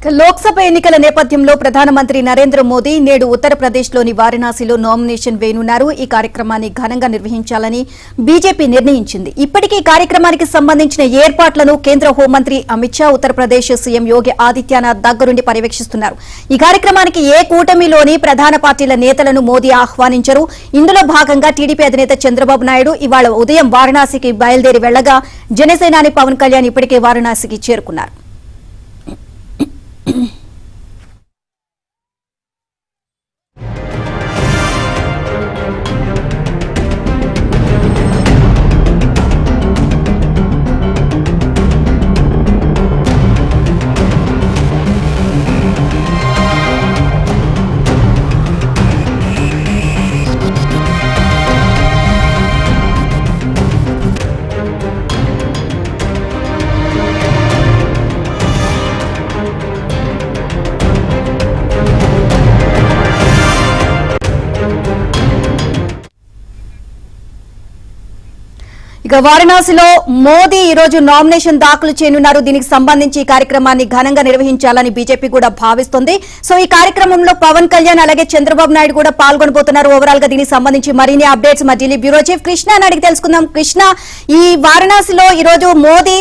లోక్సభ ఎన్నికల నేపథ్యంలో ప్రధానమంత్రి నరేంద్ర మోదీ నేడు ఉత్తరప్రదేశ్లోని వారణాసిలో నామినేషన్ వేయనున్నారు. ఈ కార్యక్రమాన్ని ఘనంగా నిర్వహించాలని బీజేపీ నిర్ణయించింది. ఇప్పటికే కార్యక్రమానికి సంబంధించిన ఏర్పాట్లను కేంద్ర హోంమంత్రి అమిత్ షా, ఉత్తరప్రదేశ్ సీఎం యోగి ఆదిత్యనాథ్ దగ్గరుండి పర్యవేక్షిస్తున్నారు. ఈ కార్యక్రమానికి ఏ కూటమిలోని ప్రధాన పార్టీల నేతలను మోదీ ఆహ్వానించరు. ఇందులో భాగంగా టీడీపీ అధినేత చంద్రబాబు నాయుడు ఇవాళ ఉదయం వారణాసికి బయలుదేరి వెళ్లగా జనసేనాని పవన్ కళ్యాణ్ ఇప్పటికే వారణాసికి చేరుకున్నారు. ఇక వారణాసిలో మోదీ ఈ రోజు నామినేషన్ దాఖలు చేయనున్నారు. దీనికి సంబంధించి ఈ కార్యక్రమాన్ని ఘనంగా నిర్వహించాలని బీజేపీ కూడా భావిస్తోంది. సో ఈ కార్యక్రమంలో పవన్ కళ్యాణ్ అలాగే చంద్రబాబు నాయుడు కూడా పాల్గొనబోతున్నారు. ఓవరాల్ గా దీనికి సంబంధించి మరిన్ని అప్డేట్స్ మా ఢిల్లీ బ్యూరో చీఫ్ కృష్ణ అడిగి తెలుసుకుందాం. కృష్ణ, ఈ వారణాసిలో ఈ రోజు మోదీ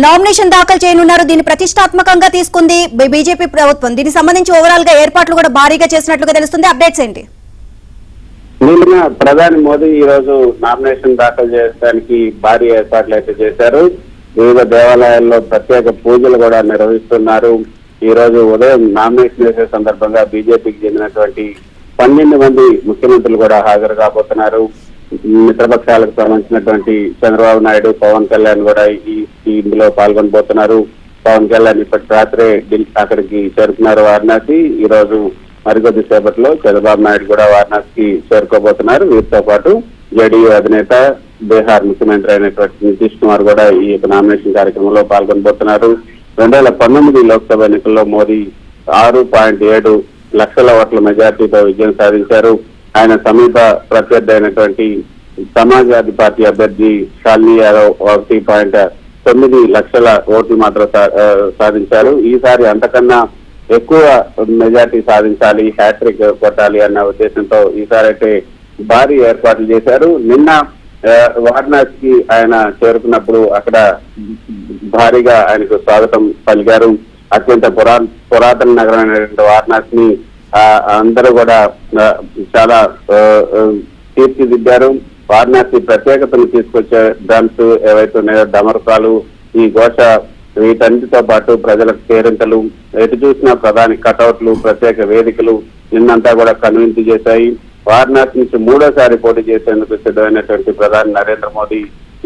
నామినేషన్ దాఖలు చేయనున్నారు. దీన్ని ప్రతిష్టాత్మకంగా తీసుకుంది బీజేపీ ప్రభుత్వం. దీనికి సంబంధించి ఓవరాల్ గా ఏర్పాట్లు కూడా భారీగా చేసినట్లుగా తెలుస్తుంది. అప్డేట్స్ ఏంటి? నిన్న ప్రధాని మోదీ ఈ రోజు నామినేషన్ దాఖలు చేయడానికి భారీ ఏర్పాట్లు అయితే చేశారు. వివిధ దేవాలయాల్లో ప్రత్యేక పూజలు కూడా నిర్వహిస్తున్నారు. ఈ రోజు ఉదయం నామినేషన్ వేసే సందర్భంగా బీజేపీకి చెందినటువంటి 12 మంది ముఖ్యమంత్రులు కూడా హాజరు కాబోతున్నారు. మిత్రపక్షాలకు సంబంధించినటువంటి చంద్రబాబు నాయుడు, పవన్ కళ్యాణ్ కూడా ఇందులో పాల్గొనబోతున్నారు. పవన్ కళ్యాణ్ ఇప్పటి రాత్రే అక్కడికి చేరుకున్నారు వారణాసి. ఈ రోజు మరికొద్ది సేపట్లో చంద్రబాబు నాయుడు కూడా వారణాసికి చేరుకోబోతున్నారు. వీరితో పాటు జేడీయూ అధినేత, బీహార్ ముఖ్యమంత్రి అయినటువంటి నితీష్ కుమార్ కూడా ఈ నామినేషన్ కార్యక్రమంలో పాల్గొనబోతున్నారు. 2019 లోక్సభ ఎన్నికల్లో మోదీ 6.7 లక్షల ఓట్ల మెజార్టీతో విజయం సాధించారు. ఆయన సమీప ప్రత్యర్థి అయినటువంటి సమాజ్వాదీ పార్టీ అభ్యర్థి షాలిని యాదవ్ 1.9 లక్షల ఓట్లు మాత్రం సాధించారు. ఈసారి అంతకన్నా ఎక్కువ మెజార్టీ సాధించాలి, హ్యాట్రిక్ కొట్టాలి అన్న ఉద్దేశంతో ఈసారి అయితే భారీ ఏర్పాట్లు చేశారు. నిన్న వారణాసికి ఆయన చేరుకున్నప్పుడు అక్కడ భారీగా ఆయనకు స్వాగతం పలికారు. అత్యంత పురాతన నగరమైనటువంటి వారణాసిని అందరూ కూడా చాలా తీర్చిదిద్దారు. వారణాసి ప్రత్యేకతను తీసుకొచ్చే డ్రమ్స్ ఏవైతే ఉన్నాయో, డమరుకాలు, ఈ ఘోష, వీటన్నిటితో పాటు ప్రజలకు కేరింతలు, ఎటు చూసిన ప్రధాని కటౌట్లు, ప్రత్యేక వేదికలు నిన్నంతా కూడా కనువిందు చేశాయి. వారణాసి నుంచి 3వ పోటీ చేసేందుకు సిద్ధమైనటువంటి ప్రధాని నరేంద్ర మోదీ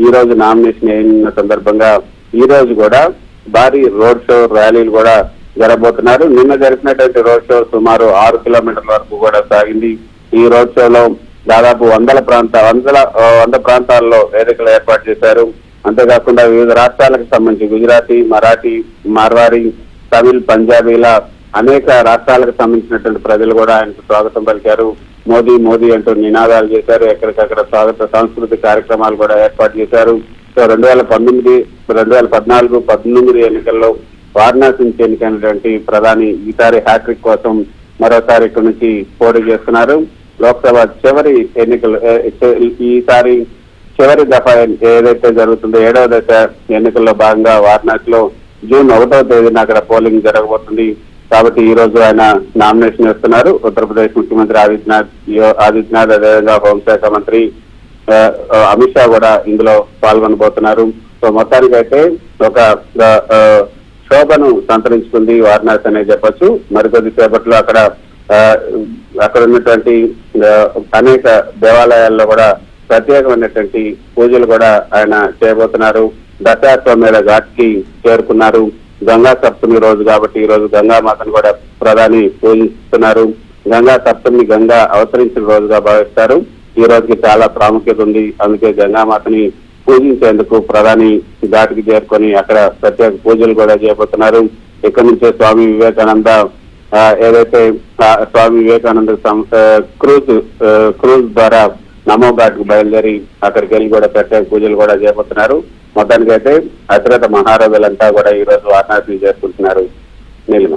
ఈ రోజు నామినేషన్ అయిన సందర్భంగా ఈ రోజు కూడా భారీ రోడ్ షో, ర్యాలీలు కూడా జరగబోతున్నారు. నిన్న జరిపినటువంటి రోడ్ షో సుమారు 6 కిలోమీటర్ల వరకు కూడా సాగింది. ఈ రోడ్ షోలో దాదాపు 100 ప్రాంతాల్లో వేదికలు ఏర్పాటు చేశారు. అంతేకాకుండా వివిధ రాష్ట్రాలకు సంబంధించి గుజరాతీ, మరాఠీ, మార్వాడి, తమిళ్, పంజాబీల అనేక రాష్ట్రాలకు సంబంధించినటువంటి ప్రజలు కూడా ఆయనకు స్వాగతం పలికారు. మోదీ మోదీ అంటూ నినాదాలు చేశారు. ఎక్కడికక్కడ స్వాగత సాంస్కృతిక కార్యక్రమాలు కూడా ఏర్పాటు చేశారు. సో 2014, 19 ఎన్నికల్లో వారణాసి నుంచి ఎన్నికైనటువంటి ప్రధాని ఈసారి హ్యాట్రిక్ కోసం మరోసారి ఇక్కడి నుంచి పోటీ చేస్తున్నారు. లోక్సభ చివరి ఎన్నికలు ఈసారి చివరి దఫా ఏదైతే జరుగుతుందో 7వ దశ ఎన్నికల్లో భాగంగా వారణాసిలో జూన్ 1వ తేదీన అక్కడ పోలింగ్ జరగబోతుంది. కాబట్టి ఈ రోజు ఆయన నామినేషన్ వేస్తున్నారు. ఉత్తరప్రదేశ్ ముఖ్యమంత్రి ఆదిత్యనాథ్, అదేవిధంగా హోంశాఖ మంత్రి అమిత్ షా కూడా ఇందులో పాల్గొనబోతున్నారు. సో మొత్తానికైతే ఒక శోభను సంతరించుకుంది వారణాసి అనే చెప్పొచ్చు. మరికొద్ది సేపట్లో అక్కడ ఉన్నటువంటి అనేక దేవాలయాల్లో కూడా ప్రత్యేకమైనటువంటి పూజలు కూడా ఆయన చేయబోతున్నారు. దశాశ్వమేధ ఘాట్ కి చేరుకున్నారు. గంగా సప్తమి రోజు కాబట్టి ఈ రోజు గంగామాతను కూడా ప్రధాని పూజిస్తున్నారు. గంగా సప్తమి, గంగా అవతరించిన రోజుగా భావిస్తారు. ఈ రోజుకి చాలా ప్రాముఖ్యత ఉంది. అందుకే గంగామాతని పూజించేందుకు ప్రధాని ఘాట్కి చేరుకొని అక్కడ ప్రత్యేక పూజలు కూడా చేయబోతున్నారు. ఇక్కడి నుంచే స్వామి వివేకానంద ఏదైతే స్వామి వివేకానంద క్రూజ్ ద్వారా నమో ఘాట్ కు బయలుదేరి అక్కడికి వెళ్ళి కూడా ప్రత్యేక పూజలు కూడా చేయబోతున్నారు. మొత్తానికైతే అతిరథ మహారాజులంతా కూడా ఈ రోజు వారణాసి చేసుకుంటున్నారు. నీలిమ.